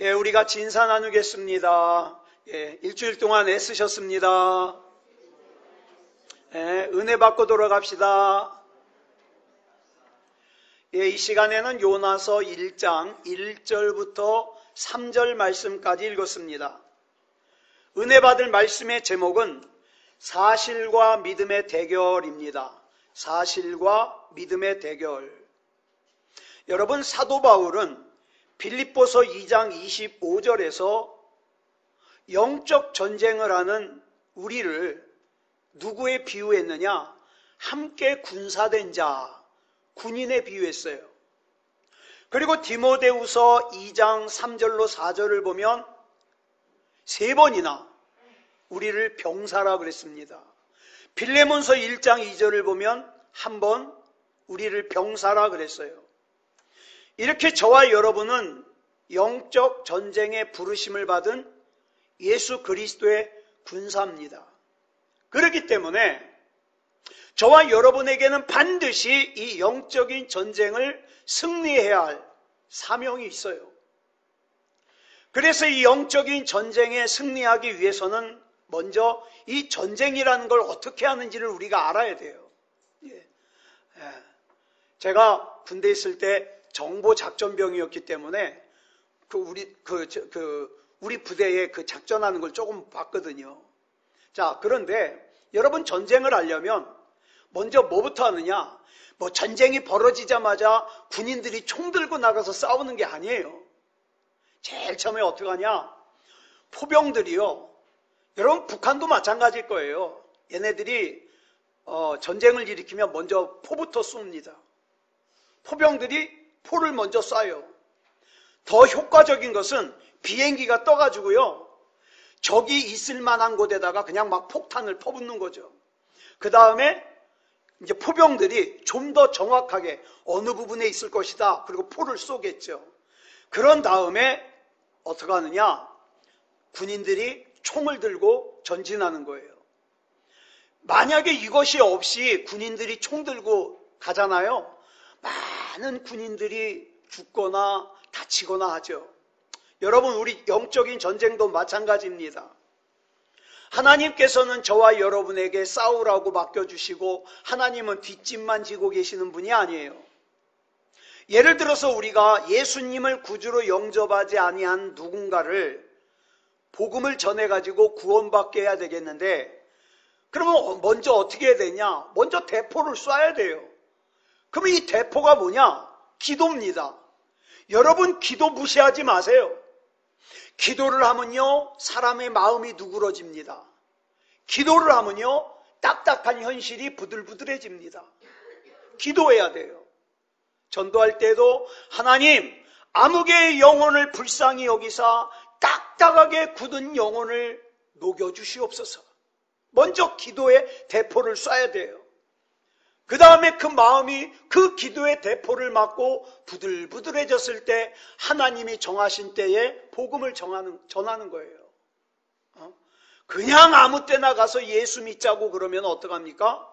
예, 우리가 진사 나누겠습니다. 예, 일주일 동안 애쓰셨습니다. 예, 은혜 받고 돌아갑시다. 예, 이 시간에는 요나서 1장 1절부터 3절 말씀까지 읽었습니다. 은혜 받을 말씀의 제목은 사실과 믿음의 대결입니다. 사실과 믿음의 대결. 여러분, 사도 바울은 빌립보서 2장 25절에서 영적 전쟁을 하는 우리를 누구에 비유했느냐? 함께 군사된 자, 군인에 비유했어요. 그리고 디모데후서 2장 3절로 4절을 보면 세 번이나 우리를 병사라 그랬습니다. 빌레몬서 1장 2절을 보면 한 번 우리를 병사라 그랬어요. 이렇게 저와 여러분은 영적 전쟁에 부르심을 받은 예수 그리스도의 군사입니다. 그렇기 때문에 저와 여러분에게는 반드시 이 영적인 전쟁을 승리해야 할 사명이 있어요. 그래서 이 영적인 전쟁에 승리하기 위해서는 먼저 이 전쟁이라는 걸 어떻게 하는지를 우리가 알아야 돼요. 제가 군대에 있을 때 정보작전병이었기 때문에 우리 부대에 그 작전하는 걸 조금 봤거든요. 자, 그런데 여러분, 전쟁을 하려면 먼저 뭐부터 하느냐? 뭐 전쟁이 벌어지자마자 군인들이 총 들고 나가서 싸우는 게 아니에요. 제일 처음에 어떻게 하냐? 포병들이요. 여러분, 북한도 마찬가지일 거예요. 얘네들이 전쟁을 일으키면 먼저 포부터 쏩니다. 포병들이 포를 먼저 쏴요. 더 효과적인 것은 비행기가 떠가지고요, 적이 있을 만한 곳에다가 그냥 막 폭탄을 퍼붓는 거죠. 그 다음에 이제 포병들이 좀 더 정확하게 어느 부분에 있을 것이다, 그리고 포를 쏘겠죠. 그런 다음에 어떻게 하느냐? 군인들이 총을 들고 전진하는 거예요. 만약에 이것이 없이 군인들이 총 들고 가잖아요. 많은 군인들이 죽거나 다치거나 하죠. 여러분, 우리 영적인 전쟁도 마찬가지입니다. 하나님께서는 저와 여러분에게 싸우라고 맡겨주시고 하나님은 뒷짐만 지고 계시는 분이 아니에요. 예를 들어서 우리가 예수님을 구주로 영접하지 아니한 누군가를 복음을 전해가지고 구원받게 해야 되겠는데, 그러면 먼저 어떻게 해야 되냐? 먼저 대포를 쏴야 돼요. 그러면 이 대포가 뭐냐? 기도입니다. 여러분, 기도 무시하지 마세요. 기도를 하면요, 사람의 마음이 누그러집니다. 기도를 하면요, 딱딱한 현실이 부들부들해집니다. 기도해야 돼요. 전도할 때도 하나님, 아무개의 영혼을 불쌍히 여기사 딱딱하게 굳은 영혼을 녹여주시옵소서. 먼저 기도에 대포를 쏴야 돼요. 그 다음에 그 마음이 그 기도의 대포를 맞고 부들부들해졌을 때 하나님이 정하신 때에 복음을 전하는 거예요. 그냥 아무 때나 가서 예수 믿자고 그러면 어떡합니까?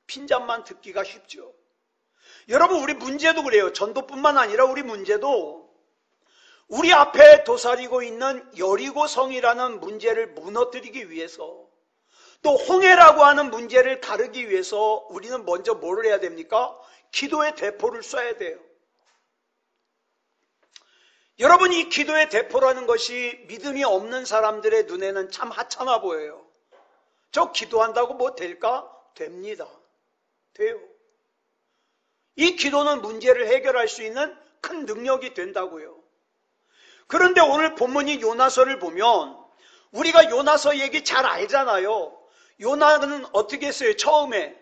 핀잔만 듣기가 쉽죠. 여러분, 우리 문제도 그래요. 전도뿐만 아니라 우리 문제도 우리 앞에 도사리고 있는 여리고성이라는 문제를 무너뜨리기 위해서, 또 홍해라고 하는 문제를 가르기 위해서 우리는 먼저 뭐를 해야 됩니까? 기도의 대포를 쏴야 돼요. 여러분, 이 기도의 대포라는 것이 믿음이 없는 사람들의 눈에는 참 하찮아 보여요. 저 기도한다고 뭐 될까? 됩니다. 돼요. 이 기도는 문제를 해결할 수 있는 큰 능력이 된다고요. 그런데 오늘 본문인 요나서를 보면 우리가 요나서 얘기 잘 알잖아요. 요나는 어떻게 했어요? 처음에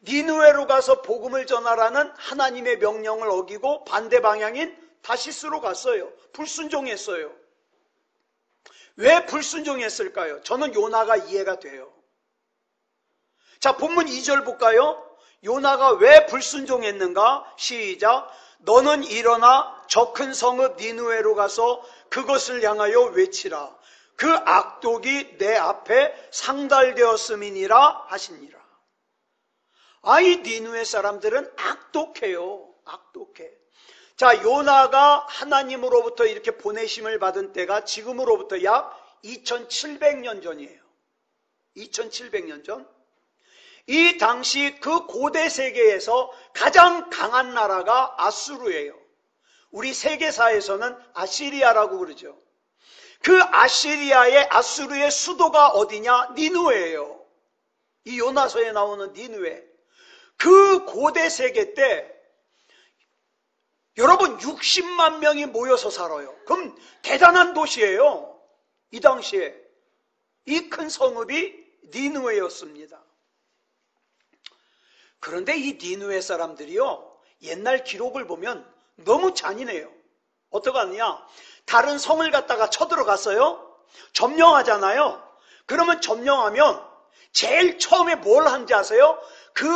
니느웨로 가서 복음을 전하라는 하나님의 명령을 어기고 반대 방향인 다시스로 갔어요. 불순종했어요. 왜 불순종했을까요? 저는 요나가 이해가 돼요. 자, 본문 2절 볼까요? 요나가 왜 불순종했는가? 시작. 너는 일어나 저 큰 성읍 니느웨로 가서 그것을 향하여 외치라. 그 악독이 내 앞에 상달되었음이니라 하시니라. 이 니느웨 사람들은 악독해요. 악독해. 자, 요나가 하나님으로부터 이렇게 보내심을 받은 때가 지금으로부터 약 2700년 전이에요. 2700년 전. 이 당시 그 고대 세계에서 가장 강한 나라가 아수르예요. 우리 세계사에서는 아시리아라고 그러죠. 그 아수르의 수도가 어디냐? 니느웨예요. 이 요나서에 나오는 니느웨. 그 고대 세계 때 여러분 60만 명이 모여서 살아요. 그럼 대단한 도시예요. 이 당시에 이 큰 성읍이 니느웨였습니다. 그런데 이 니느웨 사람들이요, 옛날 기록을 보면 너무 잔인해요. 어떡하느냐? 다른 성을 갖다가 쳐들어갔어요. 점령하잖아요. 그러면 점령하면 제일 처음에 뭘 한지 아세요? 그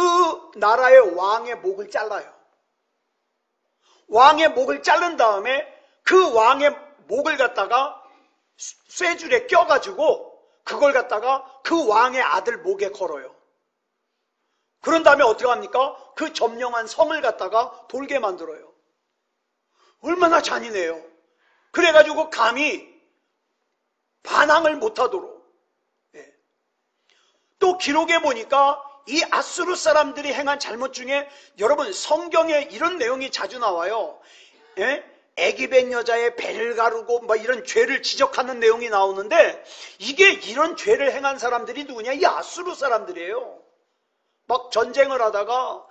나라의 왕의 목을 잘라요. 왕의 목을 자른 다음에 그 왕의 목을 갖다가 쇠줄에 껴가지고 그걸 갖다가 그 왕의 아들 목에 걸어요. 그런 다음에 어떻게 합니까? 그 점령한 성을 갖다가 돌게 만들어요. 얼마나 잔인해요. 그래가지고 감히 반항을 못하도록. 예. 또 기록에 보니까 이 아수르 사람들이 행한 잘못 중에 여러분 성경에 이런 내용이 자주 나와요. 예? 애기벤 여자의 배를 가르고 뭐 이런 죄를 지적하는 내용이 나오는데 이게 이런 죄를 행한 사람들이 누구냐? 이 아수르 사람들이에요. 막 전쟁을 하다가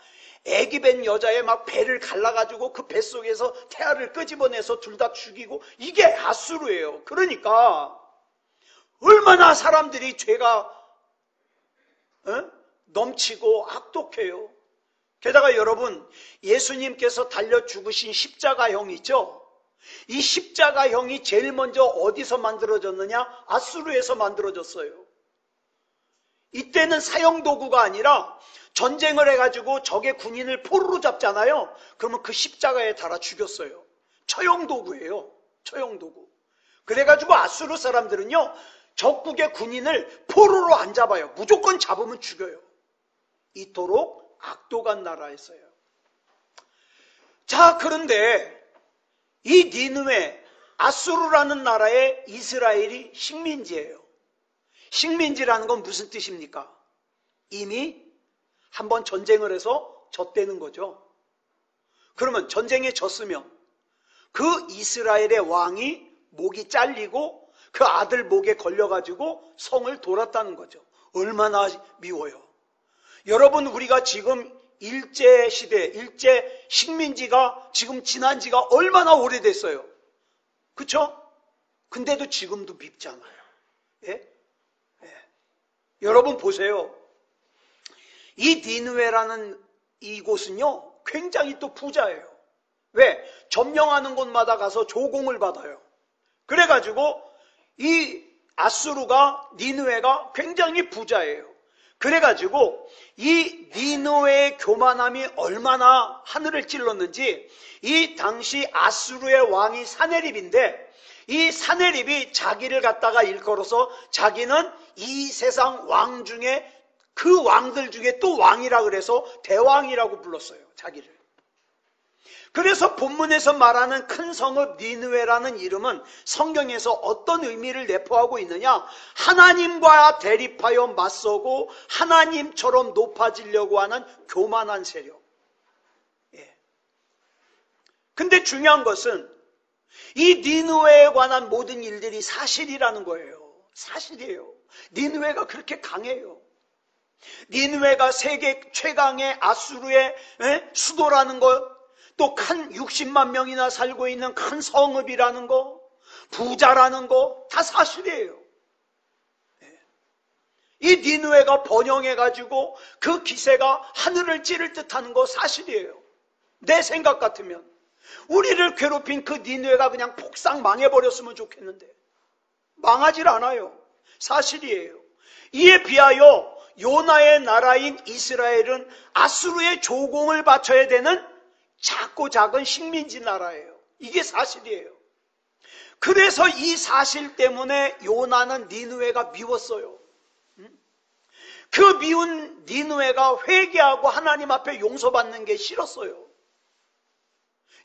애기벤 여자의 막 배를 갈라가지고 그 뱃속에서 태아를 끄집어내서 둘 다 죽이고 이게 아수르예요. 그러니까 얼마나 사람들이 죄가 넘치고 악독해요. 게다가 여러분 예수님께서 달려 죽으신 십자가형 있죠? 이 십자가형이 제일 먼저 어디서 만들어졌느냐? 아수르에서 만들어졌어요. 이때는 사형도구가 아니라 전쟁을 해가지고 적의 군인을 포로로 잡잖아요. 그러면 그 십자가에 달아 죽였어요. 처형도구예요. 처형도구. 그래가지고 아수르 사람들은요, 적국의 군인을 포로로 안 잡아요. 무조건 잡으면 죽여요. 이토록 악독한 나라였어요. 자, 그런데 이 니느웨, 아수르라는 나라의 이스라엘이 식민지예요. 식민지라는 건 무슨 뜻입니까? 이미 한번 전쟁을 해서 졌다는 거죠. 그러면 전쟁에 졌으면 그 이스라엘의 왕이 목이 잘리고 그 아들 목에 걸려가지고 성을 돌았다는 거죠. 얼마나 미워요. 여러분, 우리가 지금 일제시대, 일제 식민지가 지금 지난 지가 얼마나 오래됐어요. 그쵸? 근데도 지금도 밉잖아요. 예? 여러분 보세요. 이 니느웨라는 이곳은요, 굉장히 또 부자예요. 왜? 점령하는 곳마다 가서 조공을 받아요. 그래가지고 이 아수르가, 니느웨가 굉장히 부자예요. 그래가지고 이 니느웨의 교만함이 얼마나 하늘을 찔렀는지, 이 당시 아수르의 왕이 사네립인데, 이 사네립이 자기를 갖다가 일컬어서 자기는 이 세상 왕 중에 그 왕들 중에 또 왕이라 그래서 대왕이라고 불렀어요. 자기를. 그래서 본문에서 말하는 큰 성읍 니느웨라는 이름은 성경에서 어떤 의미를 내포하고 있느냐? 하나님과 대립하여 맞서고 하나님처럼 높아지려고 하는 교만한 세력. 예. 근데 중요한 것은 이 니느웨에 관한 모든 일들이 사실이라는 거예요. 사실이에요. 니느웨가 그렇게 강해요. 니느웨가 세계 최강의 아수르의 수도라는 것, 또 큰 60만 명이나 살고 있는 큰 성읍이라는 거, 부자라는 거, 다 사실이에요. 이 니느웨가 번영해가지고 그 기세가 하늘을 찌를 듯하는 거 사실이에요. 내 생각 같으면 우리를 괴롭힌 그 니느웨가 그냥 폭삭 망해버렸으면 좋겠는데 망하질 않아요. 사실이에요. 이에 비하여 요나의 나라인 이스라엘은 아수르의 조공을 바쳐야 되는 작고 작은 식민지 나라예요. 이게 사실이에요. 그래서 이 사실 때문에 요나는 니느웨가 미웠어요. 그 미운 니느웨가 회개하고 하나님 앞에 용서받는 게 싫었어요.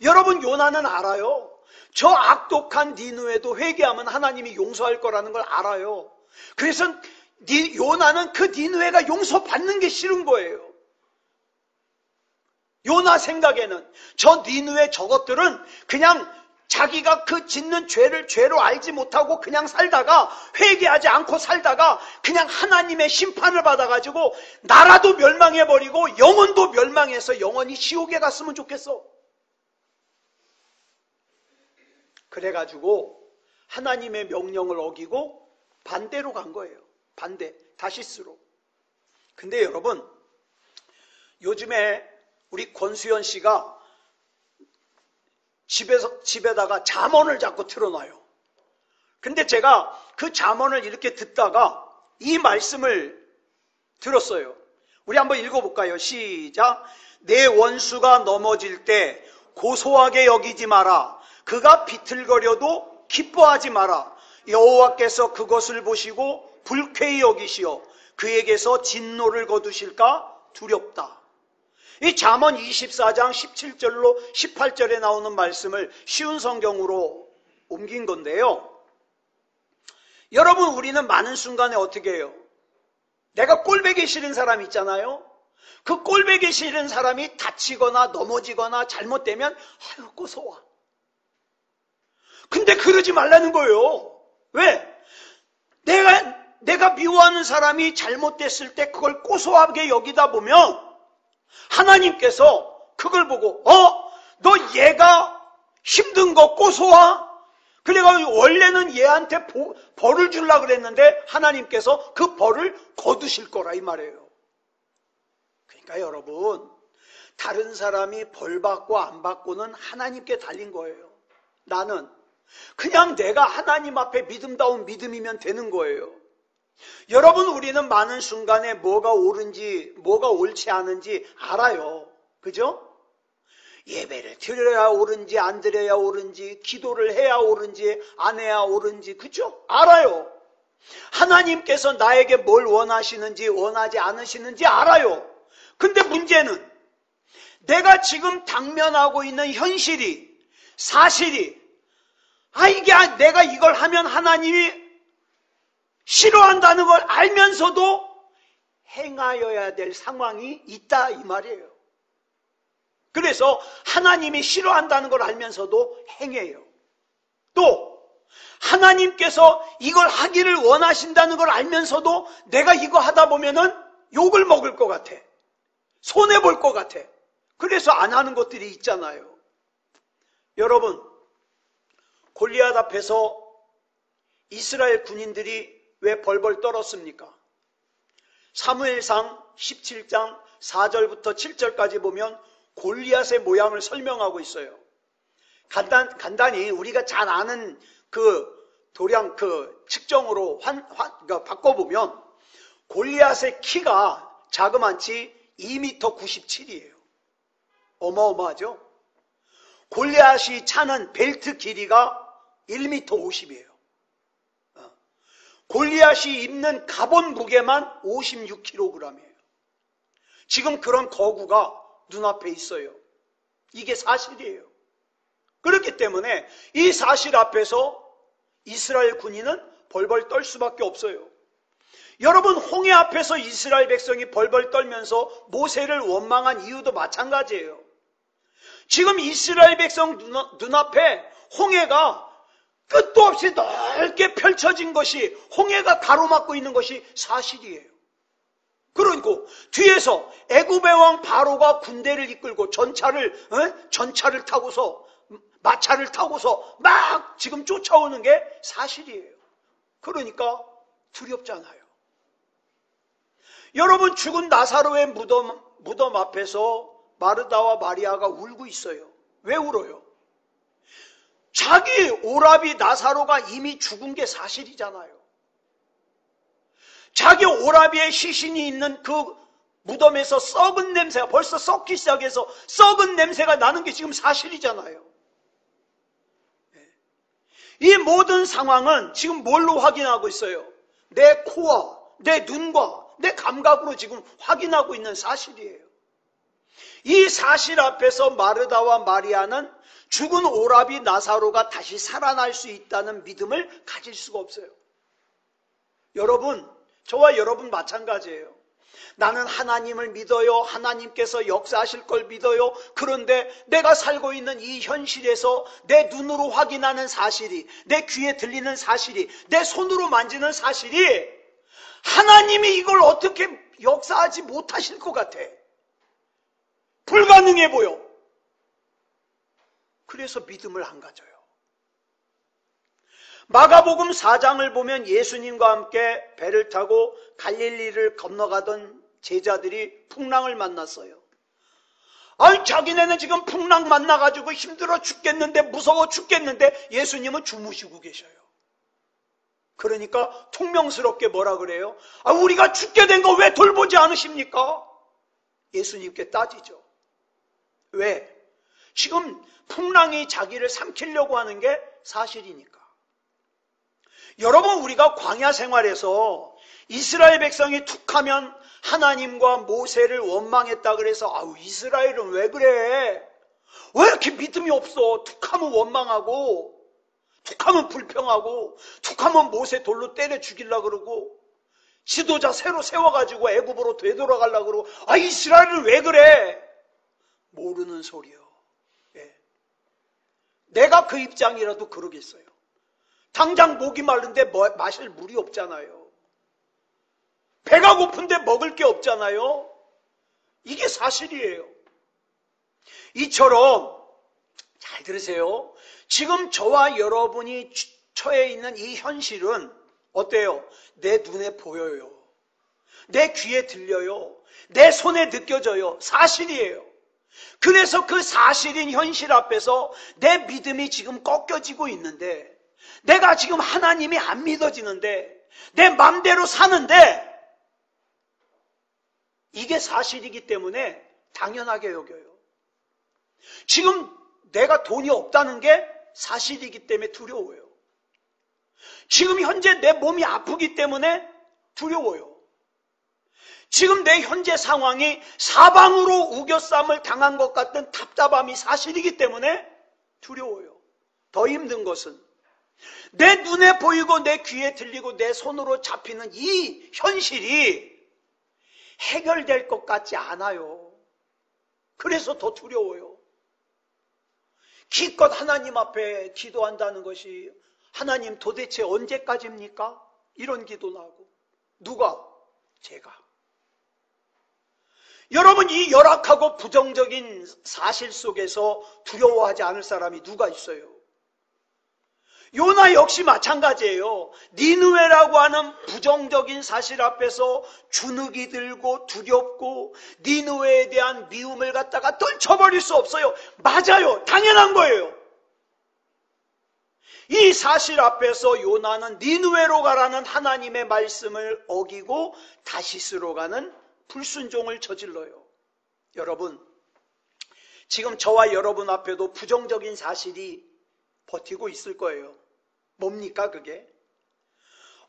여러분, 요나는 알아요. 저 악독한 니느웨도 회개하면 하나님이 용서할 거라는 걸 알아요. 그래서 요나는 그 니느웨가 용서받는 게 싫은 거예요. 요나 생각에는 저 니느웨 저것들은 그냥 자기가 그 짓는 죄를 죄로 알지 못하고 그냥 살다가, 회개하지 않고 살다가 그냥 하나님의 심판을 받아가지고 나라도 멸망해버리고 영혼도 멸망해서 영원히 지옥에 갔으면 좋겠어. 그래가지고 하나님의 명령을 어기고 반대로 간 거예요. 반대, 다시스로. 근데 여러분, 요즘에 우리 권수연 씨가 집에다가 잠언을 자꾸 틀어놔요. 근데 제가 그 잠언을 이렇게 듣다가 이 말씀을 들었어요. 우리 한번 읽어볼까요? 시작. 내 원수가 넘어질 때 고소하게 여기지 마라. 그가 비틀거려도 기뻐하지 마라. 여호와께서 그것을 보시고 불쾌히 여기시어 그에게서 진노를 거두실까 두렵다. 이 잠언 24장 17절로 18절에 나오는 말씀을 쉬운 성경으로 옮긴 건데요. 여러분, 우리는 많은 순간에 어떻게 해요? 내가 꼴보기 싫은 사람 있잖아요. 그 꼴보기 싫은 사람이 다치거나 넘어지거나 잘못되면 아유 고소와. 근데 그러지 말라는 거예요. 왜? 내가 미워하는 사람이 잘못됐을 때 그걸 고소하게 여기다 보면 하나님께서 그걸 보고 너 얘가 힘든 거 고소하? 그래가지고 원래는 얘한테 벌을 주려고 그랬는데 하나님께서 그 벌을 거두실 거라 이 말이에요. 그러니까 여러분, 다른 사람이 벌 받고 안 받고는 하나님께 달린 거예요. 나는 그냥 내가 하나님 앞에 믿음다운 믿음이면 되는 거예요. 여러분, 우리는 많은 순간에 뭐가 옳은지 뭐가 옳지 않은지 알아요. 그죠? 예배를 드려야 옳은지 안 드려야 옳은지, 기도를 해야 옳은지 안 해야 옳은지, 그죠? 알아요. 하나님께서 나에게 뭘 원하시는지 원하지 않으시는지 알아요. 근데 문제는 내가 지금 당면하고 있는 현실이, 사실이, 이게 내가 이걸 하면 하나님이 싫어한다는 걸 알면서도 행하여야 될 상황이 있다 이 말이에요. 그래서 하나님이 싫어한다는 걸 알면서도 행해요. 또 하나님께서 이걸 하기를 원하신다는 걸 알면서도 내가 이거 하다 보면은 욕을 먹을 것 같아. 손해볼 것 같아. 그래서 안 하는 것들이 있잖아요. 여러분, 골리앗 앞에서 이스라엘 군인들이 왜 벌벌 떨었습니까? 사무엘상 17장 4절부터 7절까지 보면 골리앗의 모양을 설명하고 있어요. 간단히 우리가 잘 아는 그 도량 그 측정으로 바꿔보면 골리앗의 키가 자그만치 2m 97이에요. 어마어마하죠? 골리앗이 차는 벨트 길이가 1m 50이에요. 골리앗이 입는 갑옷 무게만 56kg이에요. 지금 그런 거구가 눈앞에 있어요. 이게 사실이에요. 그렇기 때문에 이 사실 앞에서 이스라엘 군인은 벌벌 떨 수밖에 없어요. 여러분, 홍해 앞에서 이스라엘 백성이 벌벌 떨면서 모세를 원망한 이유도 마찬가지예요. 지금 이스라엘 백성 눈앞에 홍해가 끝도 없이 넓게 펼쳐진 것이, 홍해가 가로막고 있는 것이 사실이에요. 그러니까 뒤에서 애굽의 왕 바로가 군대를 이끌고 전차를 타고서, 마차를 타고서 막 지금 쫓아오는 게 사실이에요. 그러니까 두렵잖아요. 여러분, 죽은 나사로의 무덤 앞에서 마르다와 마리아가 울고 있어요. 왜 울어요? 자기 오라비 나사로가 이미 죽은 게 사실이잖아요. 자기 오라비의 시신이 있는 그 무덤에서 썩은 냄새가 벌써 썩기 시작해서 썩은 냄새가 나는 게 지금 사실이잖아요. 이 모든 상황은 지금 뭘로 확인하고 있어요? 내 코와 내 눈과 내 감각으로 지금 확인하고 있는 사실이에요. 이 사실 앞에서 마르다와 마리아는 죽은 오라비 나사로가 다시 살아날 수 있다는 믿음을 가질 수가 없어요. 여러분, 저와 여러분 마찬가지예요. 나는 하나님을 믿어요. 하나님께서 역사하실 걸 믿어요. 그런데 내가 살고 있는 이 현실에서 내 눈으로 확인하는 사실이, 내 귀에 들리는 사실이, 내 손으로 만지는 사실이 하나님이 이걸 어떻게 역사하지 못하실 것 같아. 불가능해 보여. 그래서 믿음을 안 가져요. 마가복음 4장을 보면 예수님과 함께 배를 타고 갈릴리를 건너가던 제자들이 풍랑을 만났어요. 아니, 자기네는 지금 풍랑 만나가지고 힘들어 죽겠는데, 무서워 죽겠는데 예수님은 주무시고 계셔요. 그러니까 통명스럽게 뭐라 그래요? 아, 우리가 죽게 된 거 왜 돌보지 않으십니까? 예수님께 따지죠. 왜? 지금 풍랑이 자기를 삼키려고 하는 게 사실이니까. 여러분, 우리가 광야 생활에서 이스라엘 백성이 툭하면 하나님과 모세를 원망했다 그래서 아우, 이스라엘은 왜 그래? 왜 이렇게 믿음이 없어? 툭하면 원망하고, 툭하면 불평하고, 툭하면 모세 돌로 때려 죽이려고 그러고, 지도자 새로 세워가지고 애굽으로 되돌아가려고 그러고, 아, 이스라엘은 왜 그래? 모르는 소리요. 예. 내가 그 입장이라도 그러겠어요. 당장 목이 마른데 마실 물이 없잖아요. 배가 고픈데 먹을 게 없잖아요. 이게 사실이에요. 이처럼 잘 들으세요. 지금 저와 여러분이 처해 있는 이 현실은 어때요? 내 눈에 보여요. 내 귀에 들려요. 내 손에 느껴져요. 사실이에요. 그래서 그 사실인 현실 앞에서 내 믿음이 지금 꺾여지고 있는데, 내가 지금 하나님이 안 믿어지는데, 내 맘대로 사는데, 이게 사실이기 때문에 당연하게 여겨요. 지금 내가 돈이 없다는 게 사실이기 때문에 두려워요. 지금 현재 내 몸이 아프기 때문에 두려워요. 지금 내 현재 상황이 사방으로 우겨쌈을 당한 것 같은 답답함이 사실이기 때문에 두려워요. 더 힘든 것은 내 눈에 보이고 내 귀에 들리고 내 손으로 잡히는 이 현실이 해결될 것 같지 않아요. 그래서 더 두려워요. 기껏 하나님 앞에 기도한다는 것이 하나님 도대체 언제까지입니까? 이런 기도 나고. 누가? 제가. 여러분, 이 열악하고 부정적인 사실 속에서 두려워하지 않을 사람이 누가 있어요? 요나 역시 마찬가지예요. 니느웨라고 하는 부정적인 사실 앞에서 주눅이 들고 두렵고 니느웨에 대한 미움을 갖다가 떨쳐버릴 수 없어요. 맞아요. 당연한 거예요. 이 사실 앞에서 요나는 니느웨로 가라는 하나님의 말씀을 어기고 다시스로 가는 불순종을 저질러요. 여러분, 지금 저와 여러분 앞에도 부정적인 사실이 버티고 있을 거예요. 뭡니까 그게?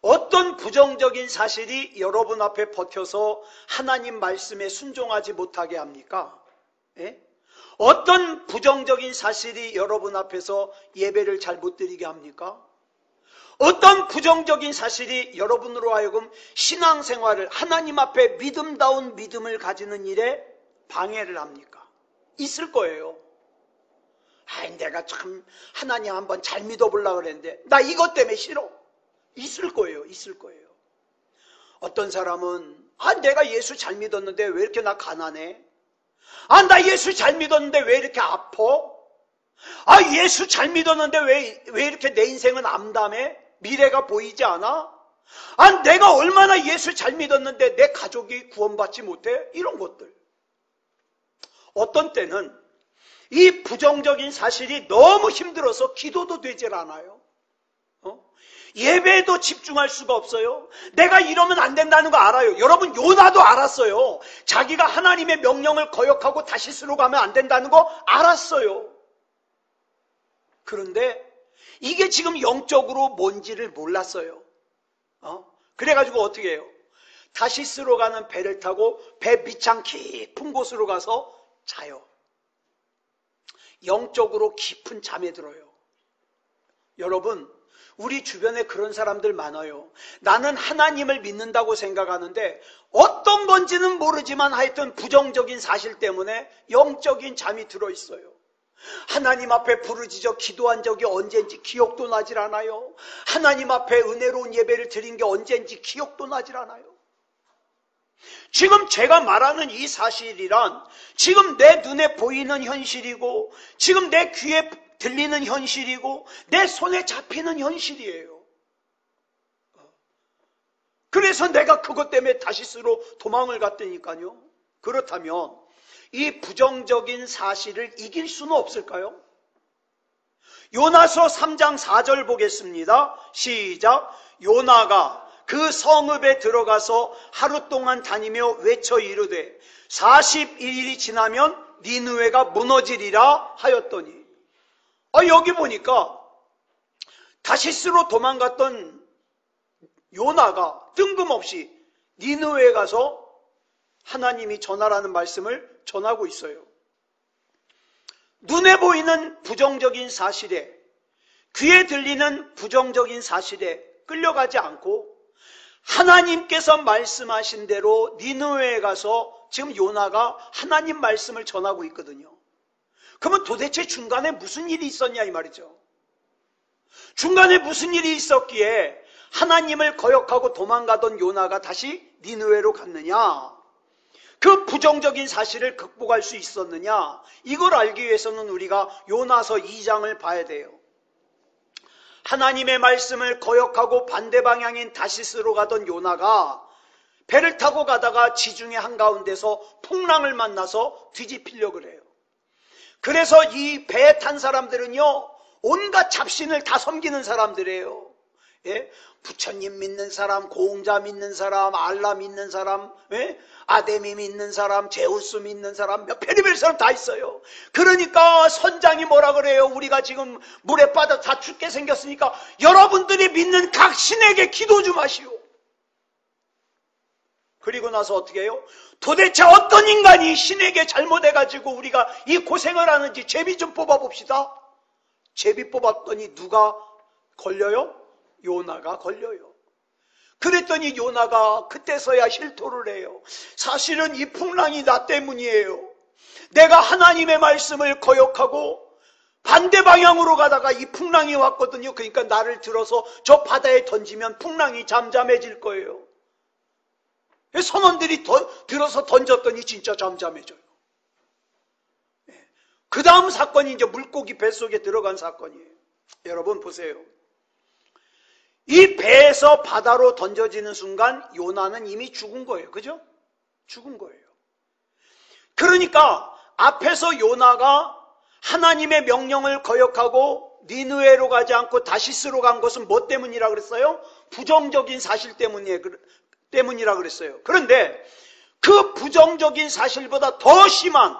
어떤 부정적인 사실이 여러분 앞에 버텨서 하나님 말씀에 순종하지 못하게 합니까? 예? 어떤 부정적인 사실이 여러분 앞에서 예배를 잘 못 드리게 합니까? 어떤 부정적인 사실이 여러분으로 하여금 신앙생활을 하나님 앞에 믿음다운 믿음을 가지는 일에 방해를 합니까? 있을 거예요. 아이, 내가 참 하나님 한번 잘 믿어보려고 그랬는데 나 이것 때문에 싫어. 있을 거예요. 있을 거예요. 어떤 사람은 내가 예수 잘 믿었는데 왜 이렇게 나 가난해? 나 예수 잘 믿었는데 왜 이렇게 아파? 예수 잘 믿었는데 왜 이렇게 내 인생은 암담해? 미래가 보이지 않아? 내가 얼마나 예수 잘 믿었는데 내 가족이 구원받지 못해? 이런 것들. 어떤 때는 이 부정적인 사실이 너무 힘들어서 기도도 되질 않아요. 예배에도 집중할 수가 없어요. 내가 이러면 안 된다는 거 알아요. 여러분, 요나도 알았어요. 자기가 하나님의 명령을 거역하고 다시스로 가면 안 된다는 거 알았어요. 그런데 이게 지금 영적으로 뭔지를 몰랐어요. 그래가지고 어떻게 해요? 다시스로 가는 배를 타고 배 밑창 깊은 곳으로 가서 자요. 영적으로 깊은 잠에 들어요. 여러분, 우리 주변에 그런 사람들 많아요. 나는 하나님을 믿는다고 생각하는데 어떤 건지는 모르지만 하여튼 부정적인 사실 때문에 영적인 잠이 들어있어요. 하나님 앞에 부르짖어 기도한 적이 언젠지 기억도 나질 않아요. 하나님 앞에 은혜로운 예배를 드린 게 언젠지 기억도 나질 않아요. 지금 제가 말하는 이 사실이란 지금 내 눈에 보이는 현실이고 지금 내 귀에 들리는 현실이고 내 손에 잡히는 현실이에요. 그래서 내가 그것 때문에 다시스로 도망을 갔다니까요. 그렇다면 이 부정적인 사실을 이길 수는 없을까요? 요나서 3장 4절 보겠습니다. 시작. 요나가 그 성읍에 들어가서 하루 동안 다니며 외쳐 이르되 41일이 지나면 니느웨가 무너지리라 하였더니 여기 보니까 다시스로 도망갔던 요나가 뜬금없이 니느웨에 가서 하나님이 전하라는 말씀을 전하고 있어요. 눈에 보이는 부정적인 사실에, 귀에 들리는 부정적인 사실에 끌려가지 않고 하나님께서 말씀하신 대로 니느웨에 가서 지금 요나가 하나님 말씀을 전하고 있거든요. 그러면 도대체 중간에 무슨 일이 있었냐 이 말이죠. 중간에 무슨 일이 있었기에 하나님을 거역하고 도망가던 요나가 다시 니느웨로 갔느냐? 그 부정적인 사실을 극복할 수 있었느냐? 이걸 알기 위해서는 우리가 요나서 2장을 봐야 돼요. 하나님의 말씀을 거역하고 반대 방향인 다시스로 가던 요나가 배를 타고 가다가 지중해 한가운데서 풍랑을 만나서 뒤집히려고 그래요. 그래서 이 배에 탄 사람들은요, 온갖 잡신을 다 섬기는 사람들이에요. 예? 부처님 믿는 사람, 공자 믿는 사람, 알라 믿는 사람, 예? 아데미 믿는 사람, 제우스 믿는 사람, 몇 별의별 사람 다 있어요. 그러니까 선장이 뭐라 그래요? 우리가 지금 물에 빠져 다 죽게 생겼으니까 여러분들이 믿는 각 신에게 기도 좀 하시오. 그리고 나서 어떻게 해요? 도대체 어떤 인간이 신에게 잘못해가지고 우리가 이 고생을 하는지 제비 좀 뽑아봅시다. 제비 뽑았더니 누가 걸려요? 요나가 걸려요. 그랬더니 요나가 그때서야 실토를 해요. 사실은 이 풍랑이 나 때문이에요. 내가 하나님의 말씀을 거역하고 반대 방향으로 가다가 이 풍랑이 왔거든요. 그러니까 나를 들어서 저 바다에 던지면 풍랑이 잠잠해질 거예요. 선원들이 들어서 던졌더니 진짜 잠잠해져요. 그 다음 사건이 이제 물고기 뱃속에 들어간 사건이에요. 여러분 보세요. 이 배에서 바다로 던져지는 순간 요나는 이미 죽은 거예요. 그죠? 죽은 거예요. 그러니까 앞에서 요나가 하나님의 명령을 거역하고 니느웨로 가지 않고 다시스로 간 것은 뭐 때문이라 그랬어요? 부정적인 사실 때문이라 그랬어요. 그런데 그 부정적인 사실보다 더 심한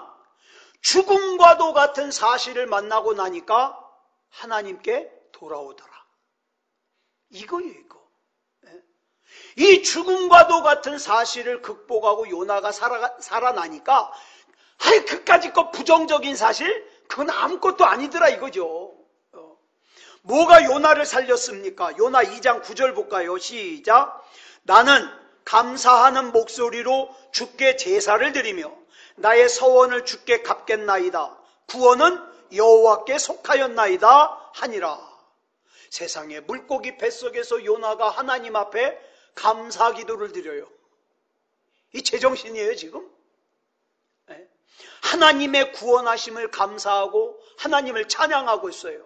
죽음과도 같은 사실을 만나고 나니까 하나님께 돌아오더라. 이거예요, 이거. 이 죽음과도 같은 사실을 극복하고 요나가 살아나니까 그까짓 거 부정적인 사실? 그건 아무것도 아니더라 이거죠. 뭐가 요나를 살렸습니까? 요나 2장 9절 볼까요? 시작. 나는 감사하는 목소리로 주께 제사를 드리며 나의 서원을 주께 갚겠나이다. 구원은 여호와께 속하였나이다 하니라. 세상에 물고기 뱃속에서 요나가 하나님 앞에 감사 기도를 드려요. 이 제정신이에요 지금? 하나님의 구원하심을 감사하고 하나님을 찬양하고 있어요.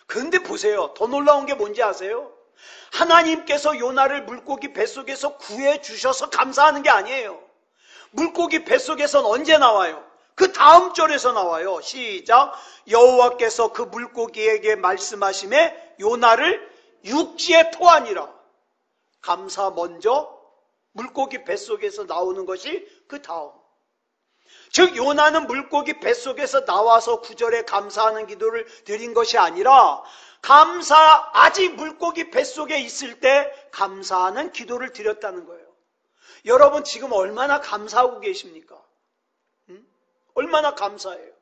그런데 보세요. 더 놀라운 게 뭔지 아세요? 하나님께서 요나를 물고기 뱃속에서 구해주셔서 감사하는 게 아니에요. 물고기 뱃속에서는 언제 나와요? 그 다음 절에서 나와요. 시작. 여호와께서 그 물고기에게 말씀하심에 요나를 육지에 토하니라. 감사 먼저, 물고기 뱃속에서 나오는 것이 그 다음. 즉 요나는 물고기 뱃속에서 나와서 9절에 감사하는 기도를 드린 것이 아니라 아직 물고기 뱃속에 있을 때 감사하는 기도를 드렸다는 거예요. 여러분 지금 얼마나 감사하고 계십니까? 얼마나 감사해요.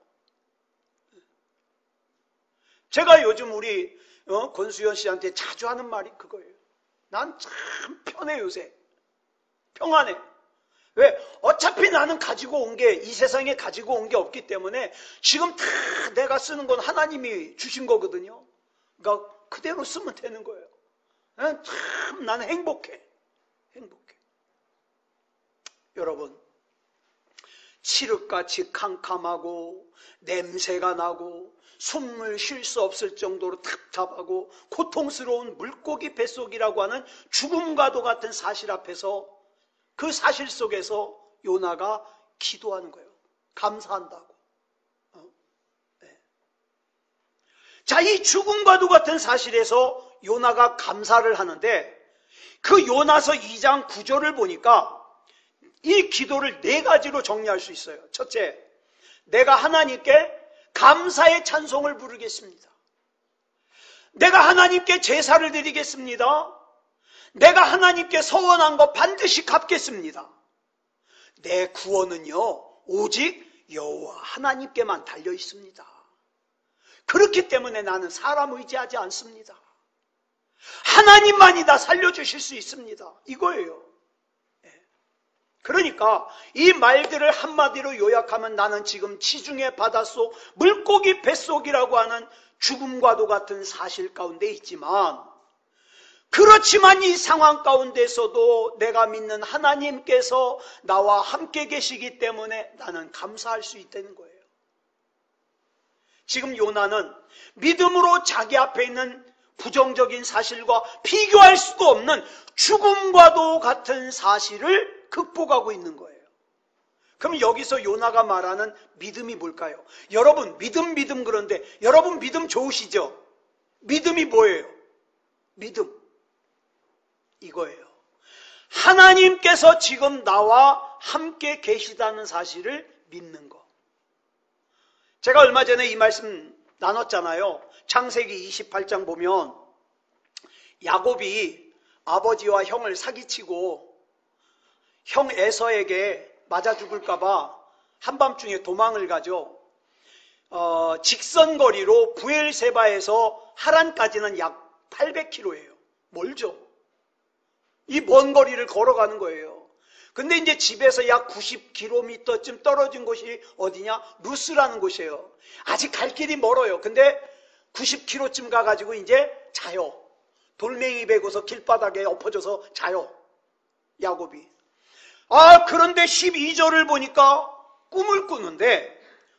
제가 요즘 우리 권수현 씨한테 자주 하는 말이 그거예요. 난 참 편해 요새. 평안해. 왜? 어차피 나는 가지고 온 게 이 세상에 가지고 온 게 없기 때문에 지금 다 내가 쓰는 건 하나님이 주신 거거든요. 그러니까 그대로 쓰면 되는 거예요. 참 나는 행복해. 행복해. 여러분, 칠흑같이 캄캄하고 냄새가 나고 숨을 쉴 수 없을 정도로 답답하고 고통스러운 물고기 뱃속이라고 하는 죽음과도 같은 사실 앞에서, 그 사실 속에서 요나가 기도하는 거예요. 감사한다고. 네. 자, 이 죽음과도 같은 사실에서 요나가 감사를 하는데, 그 요나서 2장 9절을 보니까 이 기도를 4가지로 정리할 수 있어요. 첫째, 내가 하나님께 감사의 찬송을 부르겠습니다. 내가 하나님께 제사를 드리겠습니다. 내가 하나님께 서원한 거 반드시 갚겠습니다. 내 구원은요, 오직 여호와 하나님께만 달려 있습니다. 그렇기 때문에 나는 사람 의지하지 않습니다. 하나님만이 다 살려주실 수 있습니다. 이거예요. 그러니까 이 말들을 한마디로 요약하면 나는 지금 지중해 바닷속 물고기 뱃속이라고 하는 죽음과도 같은 사실 가운데 있지만, 그렇지만 이 상황 가운데서도 내가 믿는 하나님께서 나와 함께 계시기 때문에 나는 감사할 수 있다는 거예요. 지금 요나는 믿음으로 자기 앞에 있는 부정적인 사실과 비교할 수도 없는 죽음과도 같은 사실을 극복하고 있는 거예요. 그럼 여기서 요나가 말하는 믿음이 뭘까요? 여러분, 믿음 그런데 여러분 믿음 좋으시죠? 믿음이 뭐예요? 믿음. 이거예요. 하나님께서 지금 나와 함께 계시다는 사실을 믿는 거. 제가 얼마 전에 이 말씀 나눴잖아요. 창세기 28장 보면 야곱이 아버지와 형을 사기치고 형 에서에게 맞아 죽을까봐 한밤중에 도망을 가죠. 직선거리로 부엘세바에서 하란까지는 약 800km예요. 멀죠. 이 먼 거리를 걸어가는 거예요. 근데 이제 집에서 약 90km쯤 떨어진 곳이 어디냐? 루스라는 곳이에요. 아직 갈 길이 멀어요. 근데 90km쯤 가가지고 이제 자요. 돌멩이 베고서 길바닥에 엎어져서 자요. 야곱이. 그런데 12절을 보니까 꿈을 꾸는데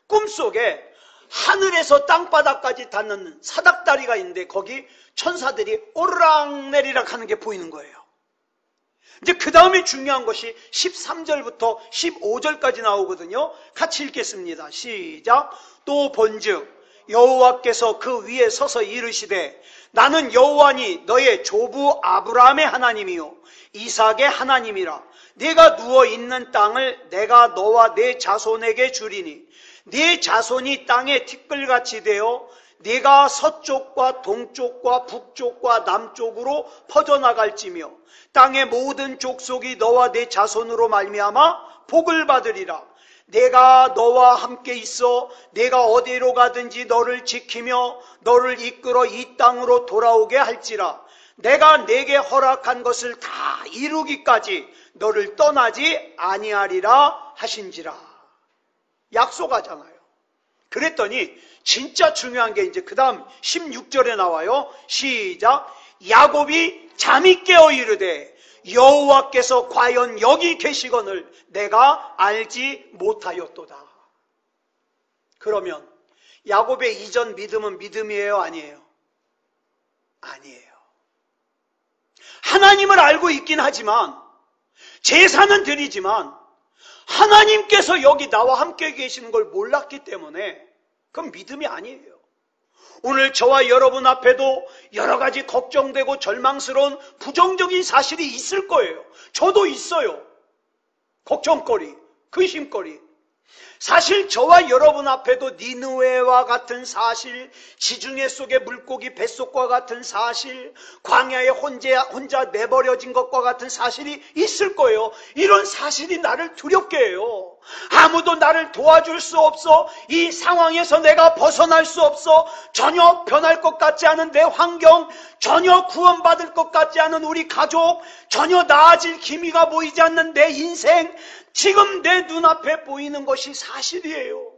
꿈속에 하늘에서 땅바닥까지 닿는 사닥다리가 있는데 거기 천사들이 오르락내리락 하는 게 보이는 거예요. 이제 그 다음에 중요한 것이 13절부터 15절까지 나오거든요. 같이 읽겠습니다. 시작. 또 본즉 여호와께서 그 위에 서서 이르시되 나는 여호와니 너의 조부 아브라함의 하나님이요 이삭의 하나님이라. 네가 누워있는 땅을 내가 너와 네 자손에게 주리니 네 자손이 땅에 티끌같이 되어 네가 서쪽과 동쪽과 북쪽과 남쪽으로 퍼져나갈지며 땅의 모든 족속이 너와 네 자손으로 말미암아 복을 받으리라. 내가 너와 함께 있어 내가 어디로 가든지 너를 지키며 너를 이끌어 이 땅으로 돌아오게 할지라. 내가 네게 허락한 것을 다 이루기까지 너를 떠나지 아니하리라 하신지라. 약속하잖아요. 그랬더니 진짜 중요한 게 이제 그 다음 16절에 나와요. 시작. 야곱이 잠이 깨어 이르되 여호와께서 과연 여기 계시거늘 내가 알지 못하였도다. 그러면 야곱의 이전 믿음은 믿음이에요? 아니에요? 아니에요. 하나님을 알고 있긴 하지만 제사는 드리지만 하나님께서 여기 나와 함께 계시는 걸 몰랐기 때문에 그건 믿음이 아니에요. 오늘 저와 여러분 앞에도 여러 가지 걱정되고 절망스러운 부정적인 사실이 있을 거예요. 저도 있어요. 걱정거리, 근심거리. 사실 저와 여러분 앞에도 니느웨와 같은 사실, 지중해 속의 물고기 뱃속과 같은 사실, 광야에 혼자 내버려진 것과 같은 사실이 있을 거예요. 이런 사실이 나를 두렵게 해요. 아무도 나를 도와줄 수 없어. 이 상황에서 내가 벗어날 수 없어. 전혀 변할 것 같지 않은 내 환경, 전혀 구원받을 것 같지 않은 우리 가족, 전혀 나아질 기미가 보이지 않는 내 인생, 지금 내 눈앞에 보이는 것이 사실이에요.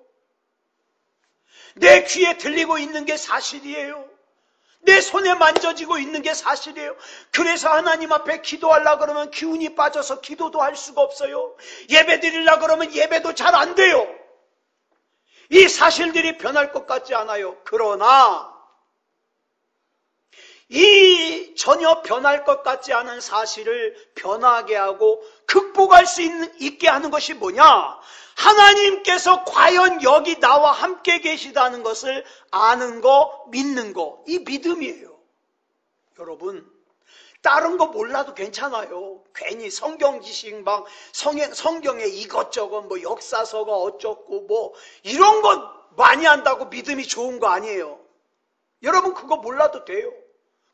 내 귀에 들리고 있는 게 사실이에요. 내 손에 만져지고 있는 게 사실이에요. 그래서 하나님 앞에 기도하려고 그러면 기운이 빠져서 기도도 할 수가 없어요. 예배 드리려고 그러면 예배도 잘 안 돼요. 이 사실들이 변할 것 같지 않아요. 그러나 이 전혀 변할 것 같지 않은 사실을 변하게 하고 극복할 수 있게 하는 것이 뭐냐? 하나님께서 과연 여기 나와 함께 계시다는 것을 아는 거, 믿는 거, 이 믿음이에요. 여러분, 다른 거 몰라도 괜찮아요. 괜히 성경 지식 막 성경에 이것저것 뭐 역사서가 어쩌고 뭐 이런 거 많이 한다고 믿음이 좋은 거 아니에요. 여러분 그거 몰라도 돼요.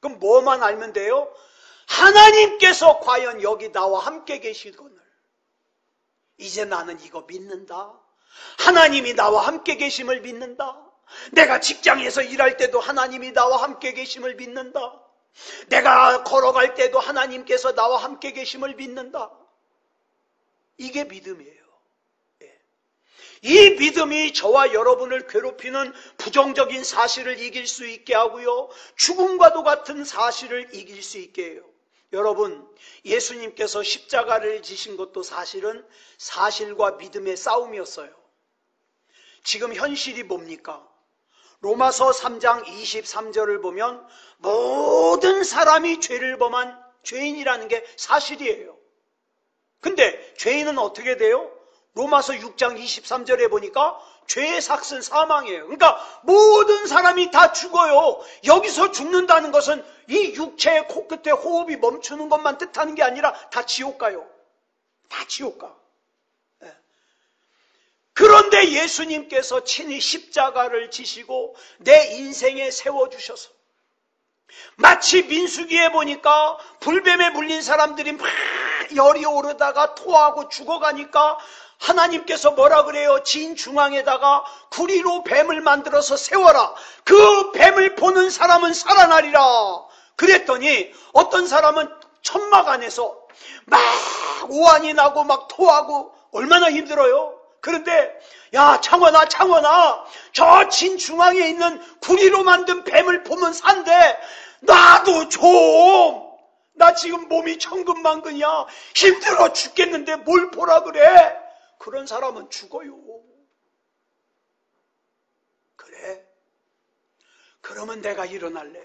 그럼 뭐만 알면 돼요? 하나님께서 과연 여기 나와 함께 계시거늘 이제 나는 이거 믿는다. 하나님이 나와 함께 계심을 믿는다. 내가 직장에서 일할 때도 하나님이 나와 함께 계심을 믿는다. 내가 걸어갈 때도 하나님께서 나와 함께 계심을 믿는다. 이게 믿음이에요. 이 믿음이 저와 여러분을 괴롭히는 부정적인 사실을 이길 수 있게 하고요. 죽음과도 같은 사실을 이길 수 있게 해요. 여러분, 예수님께서 십자가를 지신 것도 사실은 사실과 믿음의 싸움이었어요. 지금 현실이 뭡니까? 로마서 3장 23절을 보면 모든 사람이 죄를 범한 죄인이라는 게 사실이에요. 근데 죄인은 어떻게 돼요? 로마서 6장 23절에 보니까 죄의 삭은 사망이에요. 그러니까 모든 사람이 다 죽어요. 여기서 죽는다는 것은 이 육체의 코끝에 호흡이 멈추는 것만 뜻하는 게 아니라 다 지옥 가요. 다 지옥 가. 그런데 예수님께서 친히 십자가를 지시고 내 인생에 세워주셔서 마치 민수기에 보니까 불뱀에 물린 사람들이 막 열이 오르다가 토하고 죽어가니까 하나님께서 뭐라 그래요? 진 중앙에다가 구리로 뱀을 만들어서 세워라. 그 뱀을 보는 사람은 살아나리라. 그랬더니 어떤 사람은 천막 안에서 막 오한이 나고 막 토하고 얼마나 힘들어요. 그런데 야 창원아 저 진 중앙에 있는 구리로 만든 뱀을 보면 산대. 나도 좀. 나 지금 몸이 천근만근이야. 힘들어 죽겠는데 뭘 보라 그래. 그런 사람은 죽어요. 그래? 그러면 내가 일어날래.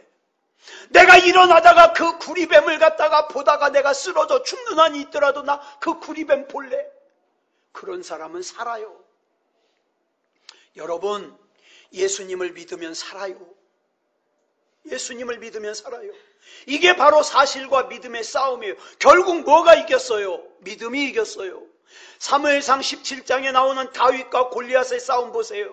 내가 일어나다가 그 구리뱀을 갖다가 보다가 내가 쓰러져 죽는 한이 있더라도 나 그 구리뱀 볼래. 그런 사람은 살아요. 여러분, 예수님을 믿으면 살아요. 예수님을 믿으면 살아요. 이게 바로 사실과 믿음의 싸움이에요. 결국 뭐가 이겼어요? 믿음이 이겼어요. 사무엘상 17장에 나오는 다윗과 골리앗의 싸움 보세요.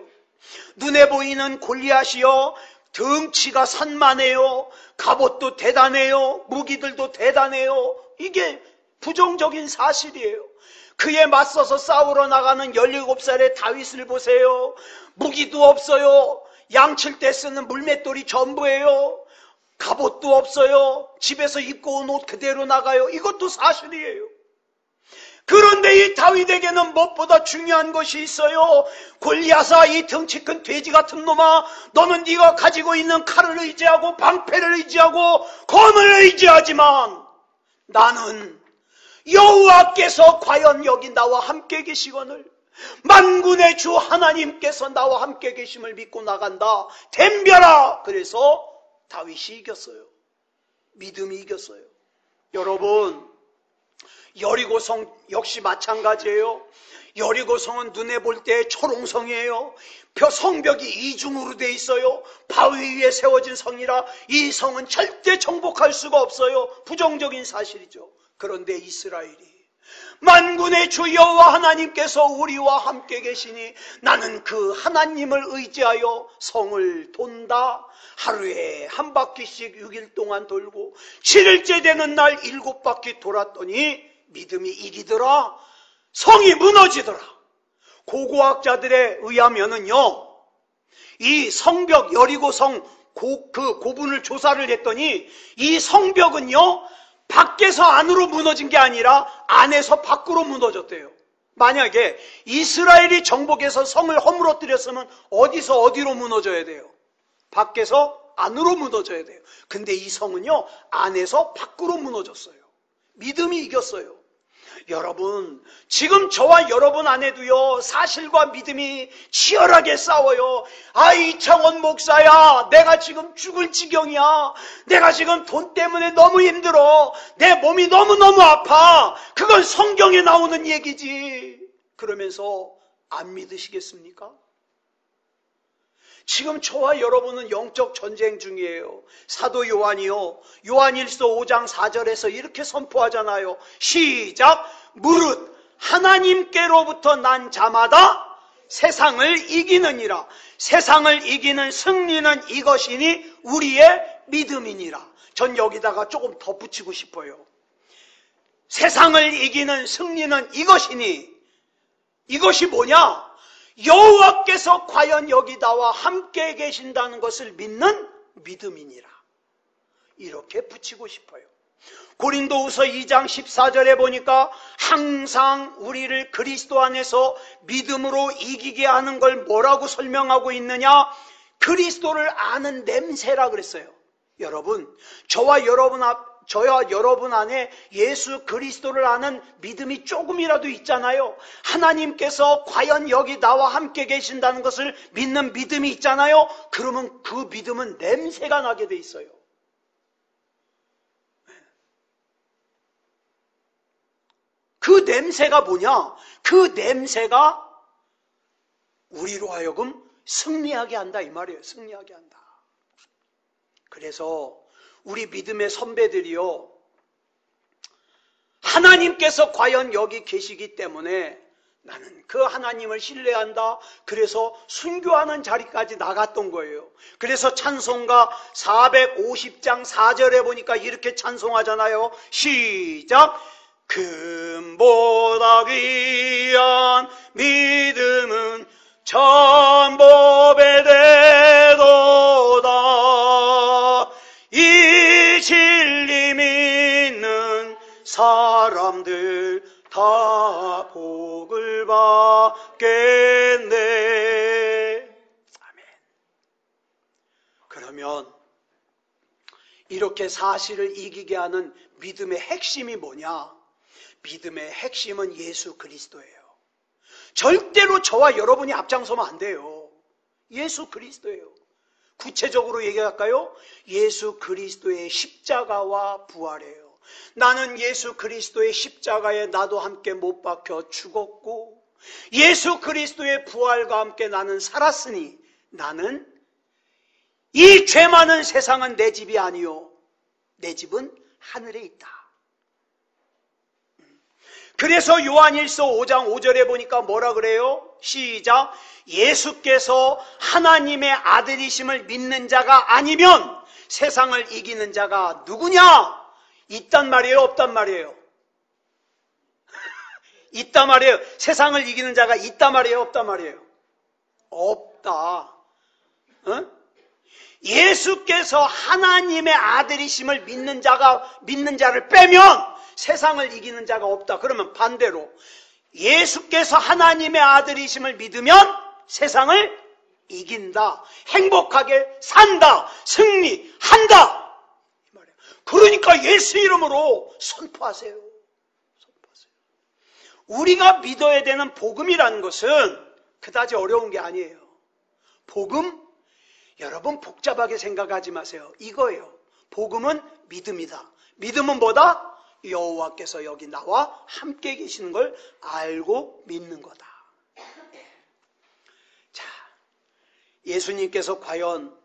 눈에 보이는 골리앗이요, 덩치가 산만해요, 갑옷도 대단해요, 무기들도 대단해요. 이게 부정적인 사실이에요. 그에 맞서서 싸우러 나가는 17살의 다윗을 보세요. 무기도 없어요. 양칠 때 쓰는 물맷돌이 전부예요. 갑옷도 없어요. 집에서 입고 온 옷 그대로 나가요. 이것도 사실이에요. 그런데 이 다윗에게는 무엇보다 중요한 것이 있어요. 골리앗아, 이 덩치 큰 돼지 같은 놈아, 너는 네가 가지고 있는 칼을 의지하고 방패를 의지하고 검을 의지하지만 나는 여호와께서 과연 여기 나와 함께 계시거늘 만군의 주 하나님께서 나와 함께 계심을 믿고 나간다. 덤벼라. 그래서 다윗이 이겼어요. 믿음이 이겼어요. 여러분, 여리고성 역시 마찬가지예요. 여리고성은 눈에 볼 때 초롱성이에요. 성벽이 이중으로 돼 있어요. 바위 위에 세워진 성이라 이 성은 절대 정복할 수가 없어요. 부정적인 사실이죠. 그런데 이스라엘이 만군의 주 여호와 하나님께서 우리와 함께 계시니 나는 그 하나님을 의지하여 성을 돈다. 하루에 한 바퀴씩 6일 동안 돌고 7일째 되는 날 7바퀴 돌았더니 믿음이 이기더라. 성이 무너지더라. 고고학자들에 의하면은요, 이 성벽 여리고성 그 고분을 조사를 했더니 이 성벽은요, 밖에서 안으로 무너진 게 아니라 안에서 밖으로 무너졌대요. 만약에 이스라엘이 정복해서 성을 허물어뜨렸으면 어디서 어디로 무너져야 돼요? 밖에서 안으로 무너져야 돼요. 근데 이 성은요, 안에서 밖으로 무너졌어요. 믿음이 이겼어요. 여러분, 지금 저와 여러분 안에도요, 사실과 믿음이 치열하게 싸워요. 아, 이창원 목사야, 내가 지금 죽을 지경이야. 내가 지금 돈 때문에 너무 힘들어. 내 몸이 너무너무 아파. 그건 성경에 나오는 얘기지. 그러면서 안 믿으시겠습니까? 지금 저와 여러분은 영적 전쟁 중이에요. 사도 요한이요, 요한일서 5장 4절에서 이렇게 선포하잖아요. 시작! 무릇 하나님께로부터 난 자마다 세상을 이기느니라. 세상을 이기는 승리는 이것이니 우리의 믿음이니라. 전 여기다가 조금 덧붙이고 싶어요. 세상을 이기는 승리는 이것이니, 이것이 뭐냐? 여호와께서 과연 여기 나와 함께 계신다는 것을 믿는 믿음이니라. 이렇게 붙이고 싶어요. 고린도후서 2장 14절에 보니까 항상 우리를 그리스도 안에서 믿음으로 이기게 하는 걸 뭐라고 설명하고 있느냐? 그리스도를 아는 냄새라 그랬어요. 여러분, 저와 여러분 안에 예수 그리스도를 아는 믿음이 조금이라도 있잖아요. 하나님께서 과연 여기 나와 함께 계신다는 것을 믿는 믿음이 있잖아요. 그러면 그 믿음은 냄새가 나게 돼 있어요. 그 냄새가 뭐냐? 그 냄새가 우리로 하여금 승리하게 한다 이 말이에요. 승리하게 한다. 그래서 우리 믿음의 선배들이요, 하나님께서 과연 여기 계시기 때문에 나는 그 하나님을 신뢰한다. 그래서 순교하는 자리까지 나갔던 거예요. 그래서 찬송가 450장 4절에 보니까 이렇게 찬송하잖아요. 시작! 금보다 귀한 믿음은 천법에 대도다. 이 진리 믿는 사람들 다 복을 받겠네. 아멘. 그러면 이렇게 사실을 이기게 하는 믿음의 핵심이 뭐냐? 믿음의 핵심은 예수 그리스도예요. 절대로 저와 여러분이 앞장서면 안 돼요. 예수 그리스도예요. 구체적으로 얘기할까요? 예수 그리스도의 십자가와 부활이에요. 나는 예수 그리스도의 십자가에 나도 함께 못 박혀 죽었고, 예수 그리스도의 부활과 함께 나는 살았으니, 나는 이 죄 많은 세상은 내 집이 아니요, 내 집은 하늘에 있다. 그래서 요한일서 5장 5절에 보니까 뭐라 그래요? 시작! 예수께서 하나님의 아들이심을 믿는 자가 아니면 세상을 이기는 자가 누구냐? 있단 말이에요? 없단 말이에요? 있단 말이에요. 세상을 이기는 자가 있단 말이에요? 없단 말이에요? 없다. 어? 예수께서 하나님의 아들이심을 믿는 자를 빼면 세상을 이기는 자가 없다. 그러면 반대로 예수께서 하나님의 아들이심을 믿으면 세상을 이긴다. 행복하게 산다. 승리한다. 이 말이에요. 그러니까 예수 이름으로 선포하세요. 선포하세요. 우리가 믿어야 되는 복음이라는 것은 그다지 어려운 게 아니에요. 복음, 여러분 복잡하게 생각하지 마세요. 이거예요. 복음은 믿음이다. 믿음은 뭐다? 여호와께서 여기 나와 함께 계시는 걸 알고 믿는 거다. 자, 예수님께서 과연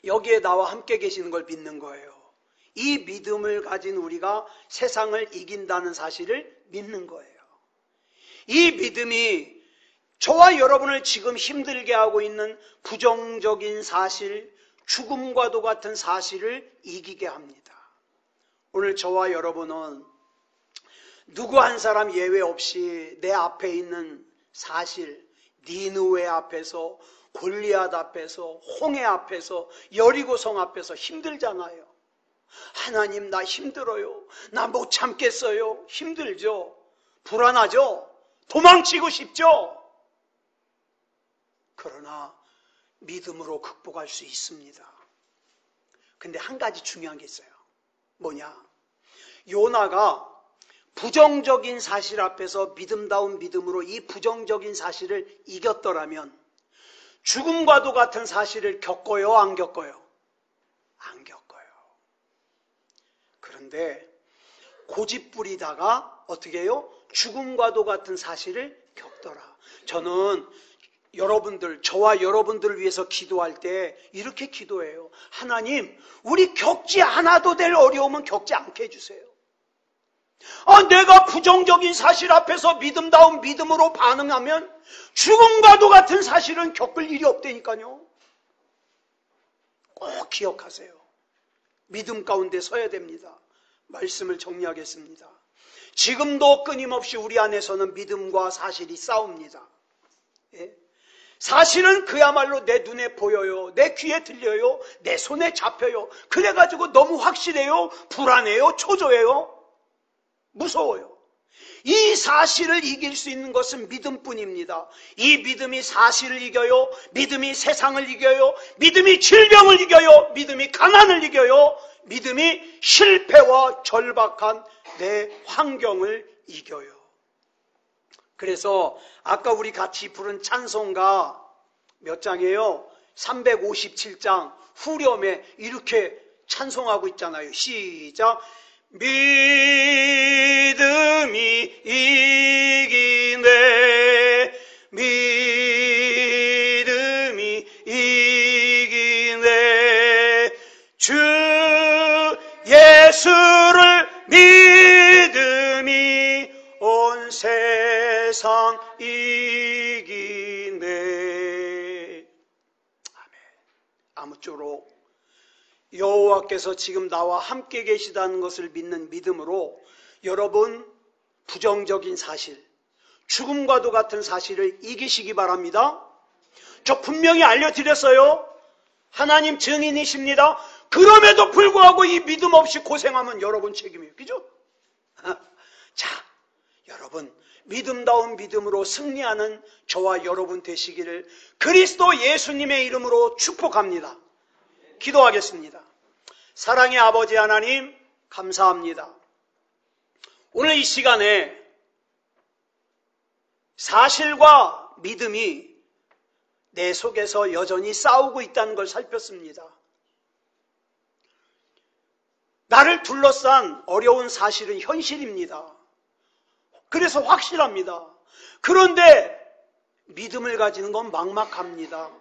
여기에 나와 함께 계시는 걸 믿는 거예요. 이 믿음을 가진 우리가 세상을 이긴다는 사실을 믿는 거예요. 이 믿음이 저와 여러분을 지금 힘들게 하고 있는 부정적인 사실, 죽음과도 같은 사실을 이기게 합니다. 오늘 저와 여러분은 누구 한 사람 예외 없이 내 앞에 있는 사실 니느웨 앞에서, 골리앗 앞에서, 홍해 앞에서, 여리고성 앞에서 힘들잖아요. 하나님, 나 힘들어요. 나 못 참겠어요. 힘들죠. 불안하죠. 도망치고 싶죠. 그러나 믿음으로 극복할 수 있습니다. 근데 한 가지 중요한 게 있어요. 뭐냐? 요나가 부정적인 사실 앞에서 믿음다운 믿음으로 이 부정적인 사실을 이겼더라면 죽음과도 같은 사실을 겪어요, 안 겪어요? 안 겪어요. 그런데 고집부리다가 어떻게 해요? 죽음과도 같은 사실을 겪더라. 저는 저와 여러분들을 위해서 기도할 때 이렇게 기도해요. 하나님, 우리 겪지 않아도 될 어려움은 겪지 않게 해주세요. 내가 부정적인 사실 앞에서 믿음다운 믿음으로 반응하면 죽음과도 같은 사실은 겪을 일이 없다니까요. 꼭 기억하세요. 믿음 가운데 서야 됩니다. 말씀을 정리하겠습니다. 지금도 끊임없이 우리 안에서는 믿음과 사실이 싸웁니다. 예? 사실은 그야말로 내 눈에 보여요. 내 귀에 들려요. 내 손에 잡혀요. 그래가지고 너무 확실해요. 불안해요. 초조해요. 무서워요. 이 사실을 이길 수 있는 것은 믿음뿐입니다. 이 믿음이 사실을 이겨요. 믿음이 세상을 이겨요. 믿음이 질병을 이겨요. 믿음이 가난을 이겨요. 믿음이 실패와 절박한 내 환경을 이겨요. 그래서 아까 우리 같이 부른 찬송가 몇 장이에요? 357장 후렴에 이렇게 찬송하고 있잖아요. 시작. 믿음이 이기네, 믿음이 이기네, 주 예수를 믿음이 온 세상 이기네. 아멘. 아무쪼록 여호와께서 지금 나와 함께 계시다는 것을 믿는 믿음으로 여러분 부정적인 사실, 죽음과도 같은 사실을 이기시기 바랍니다. 저 분명히 알려드렸어요. 하나님 증인이십니다. 그럼에도 불구하고 이 믿음 없이 고생하면 여러분 책임이에요. 그죠? 자, 여러분 믿음다운 믿음으로 승리하는 저와 여러분 되시기를 그리스도 예수님의 이름으로 축복합니다. 기도하겠습니다. 사랑의 아버지 하나님, 감사합니다. 오늘 이 시간에 사실과 믿음이 내 속에서 여전히 싸우고 있다는 걸 살폈습니다. 나를 둘러싼 어려운 사실은 현실입니다. 그래서 확실합니다. 그런데 믿음을 가지는 건 막막합니다.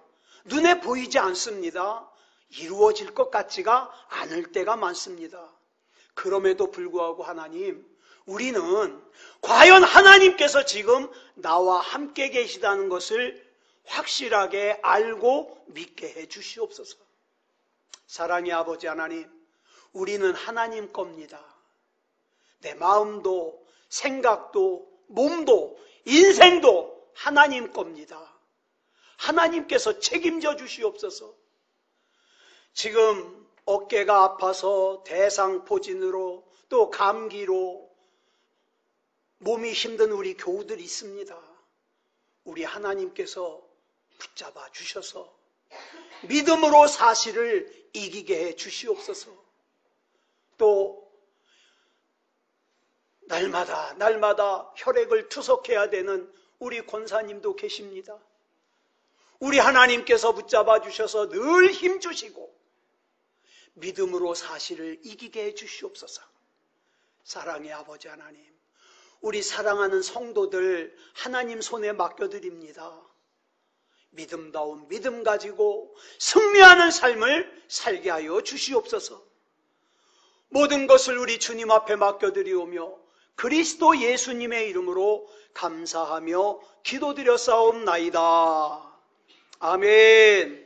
눈에 보이지 않습니다. 이루어질 것 같지가 않을 때가 많습니다. 그럼에도 불구하고 하나님, 우리는 과연 하나님께서 지금 나와 함께 계시다는 것을 확실하게 알고 믿게 해 주시옵소서. 사랑의 아버지 하나님, 우리는 하나님 겁니다. 내 마음도 생각도 몸도 인생도 하나님 겁니다. 하나님께서 책임져 주시옵소서. 지금 어깨가 아파서 대상포진으로 또 감기로 몸이 힘든 우리 교우들이 있습니다. 우리 하나님께서 붙잡아 주셔서 믿음으로 사실을 이기게 해 주시옵소서. 또 날마다 혈액을 투석해야 되는 우리 권사님도 계십니다. 우리 하나님께서 붙잡아 주셔서 늘 힘주시고 믿음으로 사실을 이기게 해 주시옵소서. 사랑의 아버지 하나님, 우리 사랑하는 성도들 하나님 손에 맡겨드립니다. 믿음다운 믿음 가지고 승리하는 삶을 살게 하여 주시옵소서. 모든 것을 우리 주님 앞에 맡겨드리오며 그리스도 예수님의 이름으로 감사하며 기도드렸사옵나이다. 아멘.